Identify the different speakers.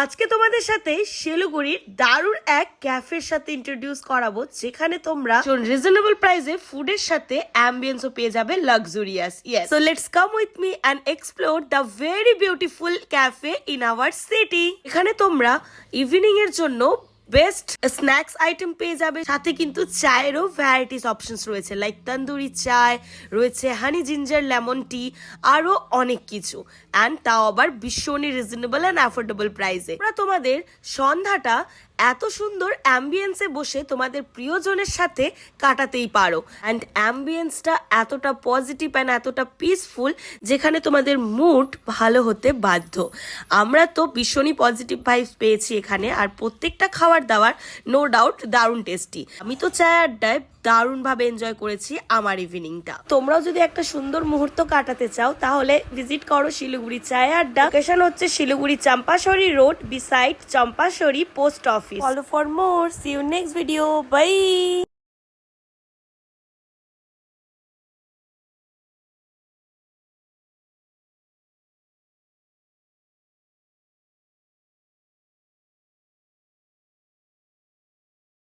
Speaker 1: আজকে তোমাদের সাথে শিলিগুড়ির দারুণ এক ক্যাফের সাথে ইন্ট্রোডিউস করাবো, যেখানে তোমরা রিজনেবল প্রাইসে ফুডের সাথে অ্যাম্বিয়েন্সও পেয়ে যাবে luxurious. Yes, so let's come with me and explore the very beautiful cafe in our city. এখানে তোমরা ইভিনিং এর জন্য বেস্ট স্ন্যাক্স আইটেম পেয়ে যাবে, সাথে কিন্তু চায়েরও ভ্যারাইটিস অপশনস রয়েছে, লাইক তন্দুরি চায় রয়েছে, হানি জিঞ্জার লেমন টি, আরো অনেক কিছু, অ্যান্ড তাও আবার ভীষণই রিজনেবল অ্যান্ড অ্যাফোর্ডেবল প্রাইসে। তোমরা তোমাদের সন্ধ্যাটা এত সুন্দর অ্যাম্বিয়েন্সে বসে তোমাদের প্রিয়জনের সাথে কাটাতেই পারো, অ্যান্ড অ্যাম্বিয়েন্সটা এতটা পজিটিভ অ্যান্ড এতটা পিসফুল, যেখানে তোমাদের মুড ভালো হতে বাধ্য। আমরা তো ভীষণই পজিটিভ ভাইবস পেয়েছি এখানে, আর প্রত্যেকটা খাবার দাবার নো ডাউট দারুণ টেস্টি। আমি তো চায় আড্ডায় দারুণ ভাবে এনজয় করেছি আমার ইভিনিংটা। তোমরাও যদি একটা সুন্দর মুহূর্ত কাটাতে চাও তাহলে ভিজিট করো শিলিগুড়ি চায় আড্ডা। লোকেশন হচ্ছে Siliguri Champasari road, beside Champasari post office. Follow for more, see you next video, by.